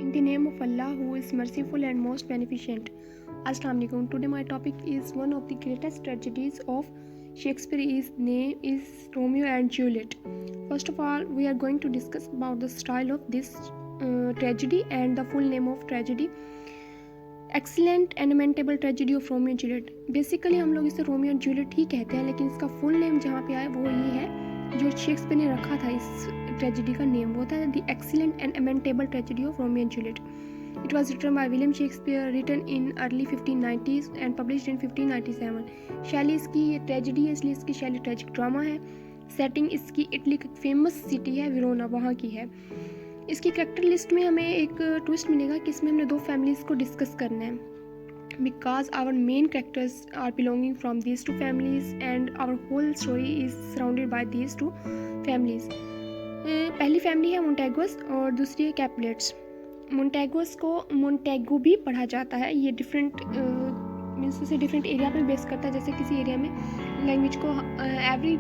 In the name of Allah, who is merciful and most beneficent. Assalamu alaikum. Today my topic is one of the greatest tragedies of Shakespeare. His name is Romeo and Juliet. First of all, we are going to discuss about the style of this tragedy and the full name of tragedy. Excellent and lamentable tragedy of Romeo and Juliet. Basically हम लोग इसे Romeo and Juliet ही कहते हैं, लेकिन इसका full name जहाँ पे आया वो ये है जो शेक्सपियर ने रखा था इस ट्रेजेडी का नेम, वो था the excellent and lamentable tragedy of Romeo and Juliet. It was written by William Shakespeare, written in early 1590s and published in 1597. शैली इसकी ट्रेजेडी है, इसलिए इसकी शैली ट्रेजिक ड्रामा है. सेटिंग इसकी इटली की फेमस सिटी है विरोना, वहाँ की है. इसकी करेक्टर लिस्ट में हमें एक ट्विस्ट मिलेगा कि इसमें हमने दो फैमिलीज़ को डिस्कस करना है, because our main characters are belonging from these two families and our whole story is surrounded by these two families. पहली फैमिली है मोंटेगोस और दूसरी है कैपुलेट्स. मोंटेगोस को मोंटेगो भी पढ़ा जाता है. ये डिफरेंट मीन्स उसे डिफरेंट एरिया पर बेस करता है. जैसे किसी एरिया में लैंग्वेज को एवरी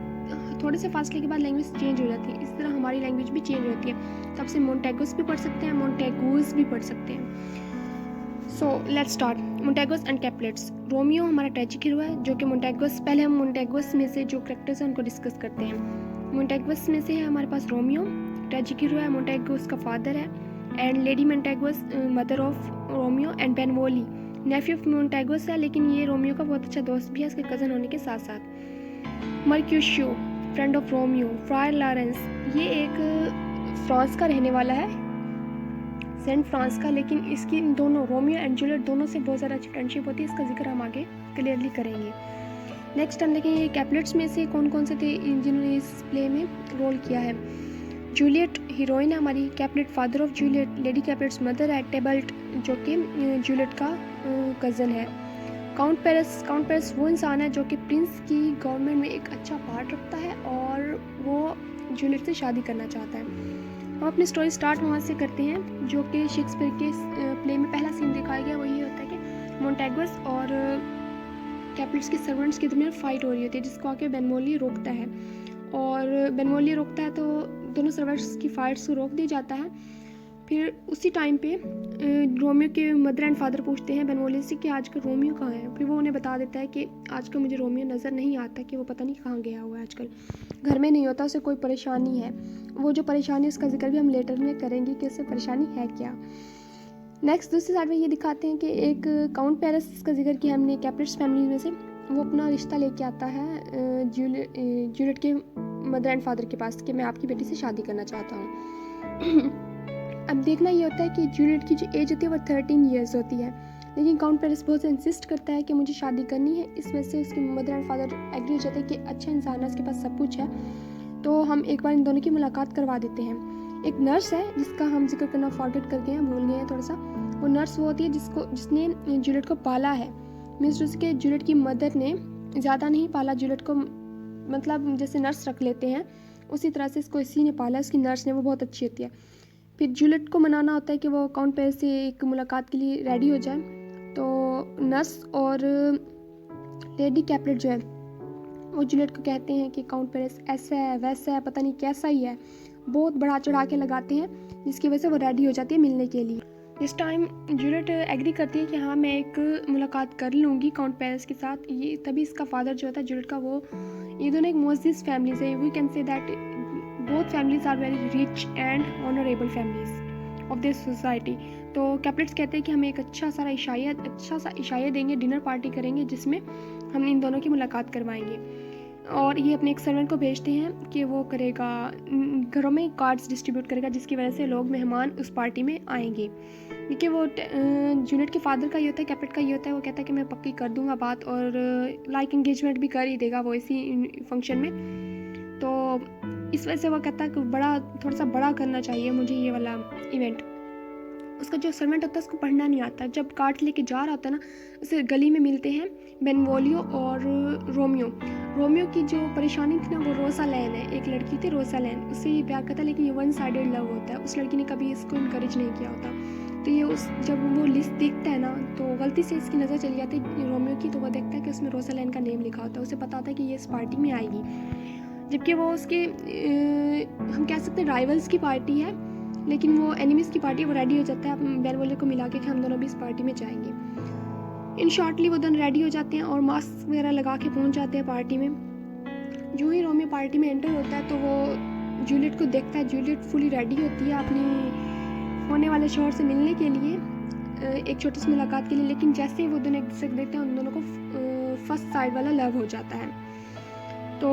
थोड़े से फासले के बाद लैंग्वेज चेंज हो जाती है, इस तरह हमारी लैंग्वेज भी चेंज होती है. तो आपसे मोंटेगोस भी पढ़ सकते हैं, मोंटेगोस भी पढ़ सकते हैं. So let's start. Montagues and Capulets. Romeo हमारा ट्रेजिक हीरो है जो कि मोंटेगोस. पहले हम मोंटेगोस में से जो कैरेक्टर्स हैं उनको डिस्कस करते हैं. मोंटेगोस में से है हमारे पास रोमियो, ट्रेजिक हीरो है. मोंटेगोस का फादर है and lady Montagues mother of Romeo and Benvolio nephew of Montagues है, लेकिन ये रोमियो का बहुत अच्छा दोस्त भी है उसके कज़न होने के साथ साथ. Mercutio friend of Romeo. Fryer Lawrence ये एक फ्रांस का रहने वाला है, सेंट फ्रांस का, लेकिन इसकी इन दोनों रोमियो एंड जूलियट दोनों से बहुत ज़्यादा अच्छी फ्रेंडशिप होती है. इसका जिक्र हम आगे क्लियरली करेंगे. नेक्स्ट हम देखेंगे कैपुलेट्स में से कौन कौन से थे जिन्होंने इस प्ले में रोल किया है. जूलियट हीरोइन है हमारी. Capulet father of Juliet. Lady Capulets mother है टेबल्ट जो कि जूलियट का कज़न है. काउंट पेरिस वो इंसान है जो कि प्रिंस की गवर्नमेंट में एक अच्छा पार्ट रखता है और वो जूलियट से शादी करना चाहता है. हम अपनी स्टोरी स्टार्ट वहाँ से करते हैं जो कि शेक्सपियर के प्ले में पहला सीन दिखाया गया. वही होता है कि मोंटेगोस और कैपुलेट्स के सर्वेंट्स के दरमियान फाइट हो रही होती है, जिसको आके बेनवोली रोकता है. और बेनवोली रोकता है तो दोनों सर्वेंट्स की फाइट्स को रोक दिया जाता है. फिर उसी टाइम पे रोमियो के मदर एंड फादर पूछते हैं बेनवोली से कि आजकल रोमियो कहाँ है. फिर वो उन्हें बता देता है कि आजकल मुझे रोमियो नज़र नहीं आता, कि वो पता नहीं कहाँ गया हुआ है, आजकल घर में नहीं होता, उसे कोई परेशानी है. वो जो परेशानी है उसका जिक्र भी हम लेटर में करेंगे कि उसे परेशानी है क्या. नेक्स्ट दूसरी साइड में ये दिखाते हैं कि एक काउंट पेरिस का जिक्र किया हमने कैपुलेट्स फैमिली में से. वो अपना रिश्ता लेके आता है जूलियट के मदर एंड फादर के पास कि मैं आपकी बेटी से शादी करना चाहता हूँ. अब देखना ये होता है कि जूलियट की जो एज होती है वो 13 ईयर्स होती है, लेकिन काउंट पेरिस बहुत इंसिस्ट करता है कि मुझे शादी करनी है. इस वजह से उसके मदर एंड फादर एग्री हो जाते हैं कि अच्छा इंसान है, उसके पास सब कुछ है, तो हम एक बार इन दोनों की मुलाकात करवा देते हैं. एक नर्स है जिसका हम जिक्र करना फॉरगेट कर गए हैं, भूल गए हैं थोड़ा सा. वो नर्स वो होती है जिसने जूलियट को पाला है. मीन्स उसके जूलियट की मदर ने ज़्यादा नहीं पाला जूलियट को, मतलब जैसे नर्स रख लेते हैं उसी तरह से इसको इसी ने पाला. उसकी नर्स ने वो बहुत अच्छी होती है. फिर जूलियट को मनाना होता है कि वो काउंट पेरिस से एक मुलाकात के लिए रेडी हो जाए. तो नर्स और लेडी कैपुलेट जो है वो जूलियट को कहते हैं कि काउंट पेरिस ऐसा है वैसा है, पता नहीं कैसा ही है, बहुत बढ़ा चढ़ा के लगाते हैं, जिसकी वजह से वो रेडी हो जाती है मिलने के लिए. इस टाइम जूलियट एग्री करती है कि हाँ मैं एक मुलाकात कर लूँगी काउंट पेरिस के साथ. ये तभी इसका फादर जो होता है जूलियट का, वो ये दोनों एक मोस्टिस फैमिलीज है. We can say that both families are very rich and honorable families of this society. तो कैपुलेट्स कहते हैं कि हमें एक अच्छा सा इशाया देंगे, डिनर पार्टी करेंगे जिसमें हम इन दोनों की मुलाकात करवाएंगे. और ये अपने एक सर्वेंट को भेजते हैं कि वो करेगा, घरों में कार्ड्स डिस्ट्रीब्यूट करेगा, जिसकी वजह से लोग मेहमान उस पार्टी में आएंगे. क्योंकि वो जूलियट के फादर का ये होता है, कैपुलेट का ये होता है, वो कहता है कि मैं पक्की कर दूंगा बात, और लाइक एंगेजमेंट भी कर ही देगा वो इसी फंक्शन में. तो इस वजह से वो कहता है कि थोड़ा सा बड़ा करना चाहिए मुझे ये वाला इवेंट. उसका जो सर्वेंट होता है उसको पढ़ना नहीं आता. जब कार्ड लेके जा रहा होता है ना, उसे गली में मिलते हैं बेनवोलियो और रोमियो की जो परेशानी थी ना वो रोसालैन है, एक लड़की थी रोसालैन, उससे ये प्यार करता है, लेकिन ये वन साइडेड लव होता है. उस लड़की ने कभी इसको इनकरेज नहीं किया होता. तो ये जब वो लिस्ट देखता है ना तो गलती से इसकी नज़र चली जाती है रोमियो की, तो वो देखता है कि उसमें रोसालैन का नेम लिखा होता है. उसे पता होता है कि ये इस पार्टी में आएगी, जबकि वो उसके हम कह सकते हैं राइवल्स की पार्टी है. लेकिन वो एनिमीज़ की पार्टी वो रेडी हो जाता है बेनवोलियो को मिला के कि हम दोनों भी इस पार्टी में जाएंगे। इन शॉर्टली वो दोनों रेडी हो जाते हैं और मास्क वगैरह लगा के पहुंच जाते हैं पार्टी में। जो ही रोमियो पार्टी में एंटर होता है तो वो जूलियट को देखता है। जूलियट फुली रेडी होती है अपनी होने वाले शौहर से मिलने के लिए, एक छोटी सी मुलाकात के लिए। लेकिन जैसे ही वो दोनों एक दूसरे को देखते हैं उन दोनों को फर्स्ट साइड वाला लव हो जाता है। तो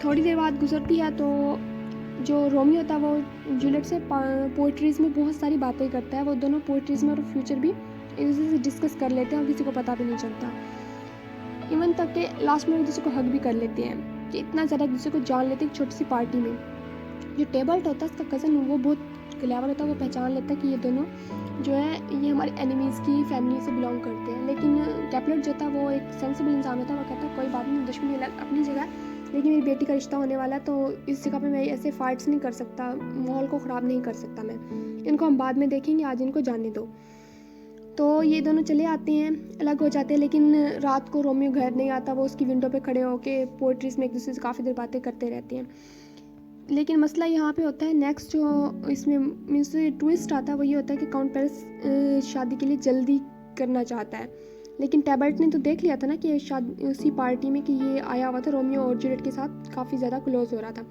थोड़ी देर बाद गुजरती है तो जो रोमियो होता है वो जूलियट से पोइट्रीज़ में बहुत सारी बातें करता है। वो दोनों पोइट्रीज़ में और फ्यूचर भी एक दूसरे से डिस्कस कर लेते हैं और किसी को पता भी नहीं चलता। इवन तक के लास्ट में एक दूसरे को हग भी कर लेते हैं कि इतना ज़्यादा एक दूसरे को जान लेते हैं एक छोटी सी पार्टी में। जो टेबल्ट होता है उसका कज़न वो बहुत क्लेवर होता है, वो पहचान लेता है कि ये दोनों जो है ये हमारे एनिमीज़ की फैमिली से बिलोंग करते हैं। लेकिन कैपलेट जो था वो एक सेंसिबल इंसान होता है, वो कहता है कोई बात नहीं, दुश्मनी अलग अपनी जगह है, लेकिन मेरी बेटी का रिश्ता होने वाला है तो इस जगह पे मैं ऐसे फाइट्स नहीं कर सकता, माहौल को ख़राब नहीं कर सकता मैं, इनको हम बाद में देखेंगे, आज इनको जाने दो। तो ये दोनों चले आते हैं, अलग हो जाते हैं। लेकिन रात को रोमियो घर नहीं आता, वो उसकी विंडो पे खड़े होकर पोइट्रीज़ में एक दूसरे से काफ़ी देर बातें करते रहते हैं। लेकिन मसला यहाँ पे होता है नेक्स्ट जो इसमें मीन्स ट्विस्ट आता है वो ये होता है कि काउंट पेरिस शादी के लिए जल्दी करना चाहता है। लेकिन टेबल्ट ने तो देख लिया था ना कि शादी उसी पार्टी में कि ये आया हुआ था, रोमियो और जूलियट के साथ काफ़ी ज़्यादा क्लोज हो रहा था।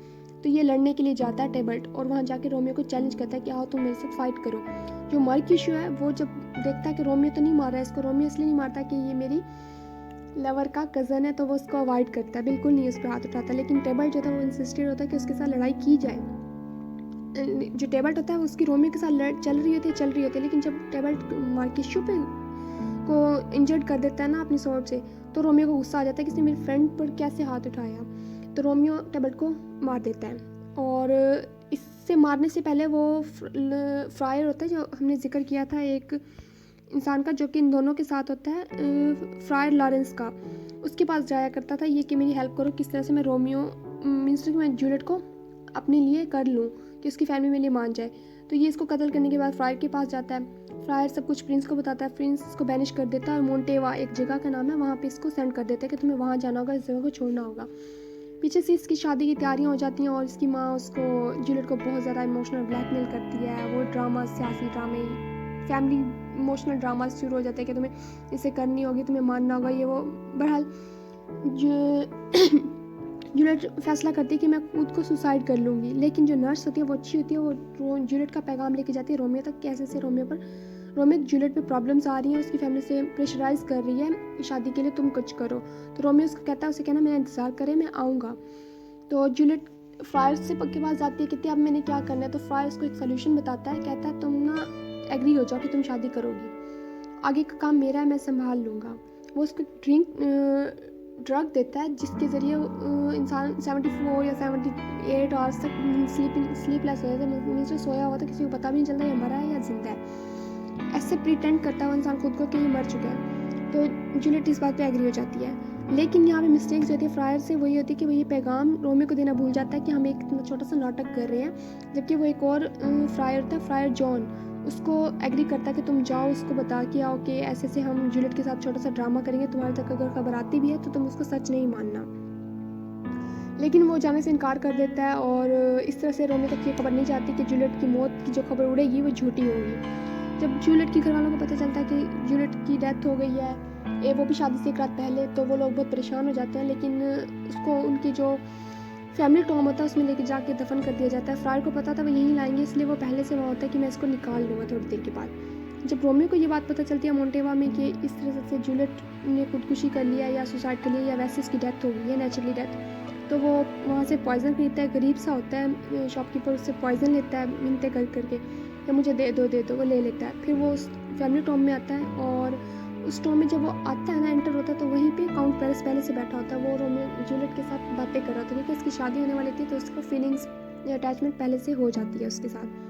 तो ये लड़ने के लिए जाता है टेबल्ट और वहाँ जाके रोमियो को चैलेंज करता है कि आओ तुम मेरे साथ फाइट करो। जो मार्क इशू है वो जब देखता है कि रोमियो तो नहीं मार रहा है इसको, रोमियो इसलिए नहीं मारता कि ये मेरी लवर का कज़न है, तो वो उसको अवॉइड करता है, बिल्कुल नहीं उस पर हाथ उठाता। लेकिन टेबल्ट जो था वो इंसिस्टेड होता है कि उसके साथ लड़ाई की जाए। जो टेबल्ट होता है उसकी रोमियो के साथ चल रही होती है। लेकिन जब टेबल्ट मार्किशू पे को इंजर्ड कर देता है ना अपनी स्वॉर्ड से, तो रोमियो को गुस्सा आ जाता है कि इसने मेरे फ्रेंड पर कैसे हाथ उठाया। तो रोमियो टेबल्ट को मार देता है। और इससे मारने से पहले वो फ्रायर होता है जो हमने जिक्र किया था एक इंसान का, जो कि इन दोनों के साथ होता है, फ्रायर लॉरेंस का, उसके पास जाया करता था ये कि मेरी हेल्प करो, किस तरह से मैं रोमियो मीन्स कि मैं जूलियट को अपने लिए कर लूँ कि उसकी फैमिली मेरे लिए मान जाए। तो ये इसको कत्ल करने के बाद फ्रायर के पास जाता है। फ्रायर सब कुछ प्रिंस को बताता है, प्रिंस इसको बैनिश कर देता है और मोन्टेवा एक जगह का नाम है, वहाँ पे इसको सेंड कर देता है कि तुम्हें वहाँ जाना होगा, इस जगह को छोड़ना होगा। पीछे से इसकी शादी की तैयारियाँ हो जाती हैं और इसकी माँ उसको जूलियट को बहुत ज़्यादा इमोशनल ब्लैकमेल करती है। वो ड्रामा, सियासी ड्रामे, फैमिली इमोशनल ड्रामा शुरू हो जाते हैं कि तुम्हें इसे करनी होगी, तुम्हें मानना होगा, ये वो। बहरहाल जूलियट फैसला करती है कि मैं खुद को सुसाइड कर लूँगी। लेकिन जो नर्स होती है वो अच्छी होती है, वो जूलियट का पैगाम लेके जाती है रोमियो तक, कैसे से रोमियो जूलियट पे प्रॉब्लम्स आ रही हैं, उसकी फैमिली से प्रेशराइज कर रही है शादी के लिए, तुम कुछ करो। तो रोमियो उसको कहता है, उसे कहना मेरा इंतज़ार करे, मैं आऊँगा। तो जूलियट फ्रायर से के पास जाती है, कहती है अब मैंने क्या करना है। तो फ्रायर उसको एक सोल्यूशन बताता है, कहता है तुम ना एग्री हो जाओ कि तुम शादी करोगी, आगे का काम मेरा है, मैं संभाल लूँगा। वो उसको ड्रग देता है जिसके ज़रिए इंसान 74 या 78 आवर्स तक स्लीपलेस हो जाता है, मीन्स सोया हुआ था, किसी को पता भी नहीं चलता ये मरा है या जिंदा है। ऐसे प्रिटेंड करता है वो इंसान खुद को कि ये मर चुका है। तो जूलियट इस बात पे एग्री हो जाती है। लेकिन यहाँ पे मिस्टेक्स जो होती है फ्रायर से वही होती है कि वो ये पैगाम रोमियो को देना भूल जाता है कि हम एक छोटा सा नाटक कर रहे हैं, जबकि वो एक और फ्रायर होता है, फ्रायर जॉन, उसको एग्री करता है कि तुम जाओ, उसको बता के आओ कि ऐसे से हम जूलियट के साथ छोटा सा ड्रामा करेंगे, तुम्हारे तक अगर खबर आती भी है तो तुम उसको सच नहीं मानना। लेकिन वो जाने से इनकार कर देता है और इस तरह से रोमियो तक ये खबर नहीं जाती कि जूलियट की मौत की जो खबर उड़ेगी वो झूठी होगी। जब जूलियट के घर वालों को पता चलता है कि जूलियट की डेथ हो गई है, वो भी शादी से एक रात पहले, तो वो लोग बहुत परेशान हो जाते हैं। लेकिन उसको उनकी जो फैमिली टॉम होता है उसमें लेके जाके दफन कर दिया जाता है। फ्रायर को पता था वो यहीं लाएंगे, इसलिए वो पहले से वहाँ होता है कि मैं इसको निकाल लूँगा थोड़ी देर के बाद। जब रोमियो को ये बात पता चलती है मोन्टेवा में कि इस तरह से जूलियट ने खुदकुशी कर लिया या सुसाइड कर लिया या वैसे इसकी डेथ हो गई है नेचुरली डेथ, तो वो वहाँ से पॉइज़न खरीदता है। गरीब सा होता है शॉपकीपर, उससे पॉइज़न लेता है मिन्नतें कर करके कि मुझे दे दो, वो ले लेता है। फिर वो उस फैमिली टॉम में आता है और उस टॉम में जब वो आता है ना, एंटर होता है, तो वहीं पे काउंट पेरिस पहले से बैठा होता है। वो रोमियो जूलियट के साथ बातें कर रहा था क्योंकि उसकी शादी होने वाली थी, तो उसको फीलिंग्स या अटैचमेंट पहले से हो जाती है उसके साथ।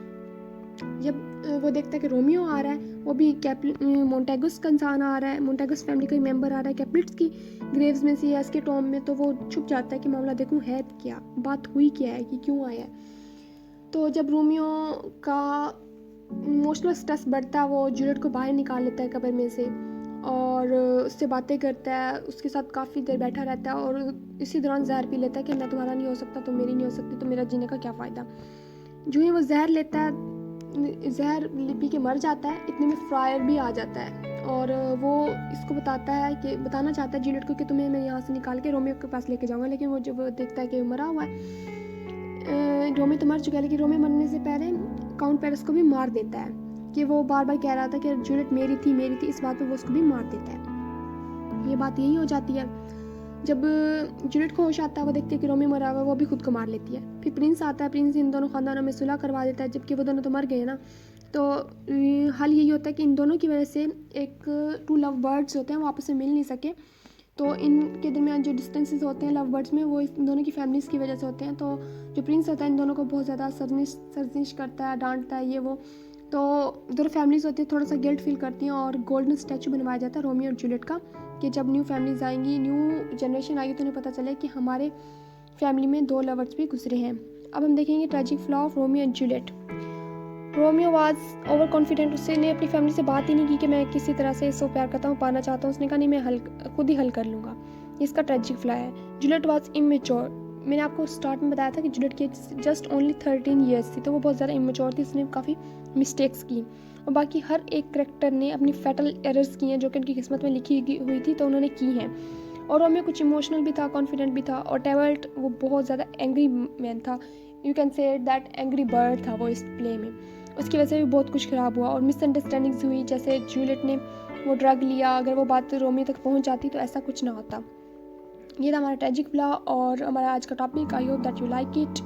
जब वो देखता है कि रोमियो आ रहा है, वो भी मोन्टेगस का इंसान आ रहा है, मोन्टेगस फैमिली का मेंबर आ रहा है कैप्लिट्स की ग्रेव्स में से या इसके टॉम में, तो वो छुप जाता है कि मामला देखूँ है क्या, बात हुई क्या है, कि क्यों आया है। तो जब रोमियो का इमोशनल स्ट्रेस बढ़ता है, वो जूलियट को बाहर निकाल लेता है कब्र में से और उससे बातें करता है, उसके साथ काफ़ी देर बैठा रहता है और इसी दौरान जहर पी लेता है कि मैं तुम्हारा नहीं हो सकता, तुम मेरी नहीं हो सकती, तो मेरा जीने का क्या फ़ायदा। जो ही वो जहर लेता है जहर पी के मर जाता है, इतने में फ्रायर भी आ जाता है और वो इसको बताना चाहता है जूलियट को कि तुम्हें मैं यहाँ से निकाल के रोमियो के पास लेके जाऊँगा। लेकिन वो जब देखता है कि मरा हुआ है, रोमियो तो मर चुका है, लेकिन रोमियो मरने से पहले काउंट पेरिस को भी मार देता है कि वो बार बार कह रहा था कि जूलियट मेरी थी, इस बात पे वो उसको भी मार देता है। ये बात यही हो जाती है। जब जूलियट को होश आता है, वो देखती है कि रोमियो मरा हुआ है, वो भी खुद को मार लेती है। फिर प्रिंस आता है, प्रिंस इन दोनों खानदानों में सुलह करवा देता है, जबकि वो दोनों तो मर गए ना। तो हाल यही होता है कि इन दोनों की वजह से एक 2 लव बर्ड्स होते हैं वो आपस में मिल नहीं सके, तो इनके दरमियान जो डिस्टेंसेस होते हैं लव बर्ड्स में वो इन दोनों की फैमिलीज़ की वजह से होते हैं। तो जो प्रिंस होता है इन दोनों को बहुत ज़्यादा सर्जिश करता है, डांटता है, ये वो। तो दोनों फैमिलीज़ होती है थोड़ा सा गिल्ट फील करती हैं और गोल्डन स्टैचू बनवाया जाता है रोमियो और जूलियट का, कि जब न्यू फैमिलीज़ आएंगी, न्यू जनरेशन आएगी, तो उन्हें पता चले कि हमारे फैमिली में 2 लवर्स भी गुजरे हैं। अब हम देखेंगे tragic flaw of Romeo and Juliet. Romeo was over confident, उसने अपनी फैमिली से बात ही नहीं की कि मैं किसी तरह से इसको प्यार करता हूँ, पाना चाहता हूँ। उसने कहा नहीं, मैं खुद ही हल कर लूँगा। इसका ट्रेजिक फ्लॉ है। Juliet was immature. मैंने आपको स्टार्ट में बताया था कि जूलियट की जस्ट ओनली 13 ईयर्स थी, तो वो बहुत ज़्यादा इमेच्योर थी, उसने काफ़ी मिस्टेक्स की। और बाकी हर एक करेक्टर ने अपनी फैटल एरर्स की हैं जो कि उनकी किस्मत में लिखी हुई थी, तो उन्होंने की हैं। और रोमियो कुछ इमोशनल भी था, कॉन्फिडेंट भी था, और टेबल्ट वो बहुत ज़्यादा एंग्री मैन था। You can say that angry bird था वो इस प्ले में। उसकी वजह से भी बहुत कुछ ख़राब हुआ और मिसअंडरस्टैंडिंग्स हुई, जैसे जूलियट ने वो ड्रग लिया, अगर वो बात रोमियो तक पहुंच जाती तो ऐसा कुछ ना होता। ये था हमारा ट्रेजिक फ्लॉ और हमारा आज का topic. I hope that you like it.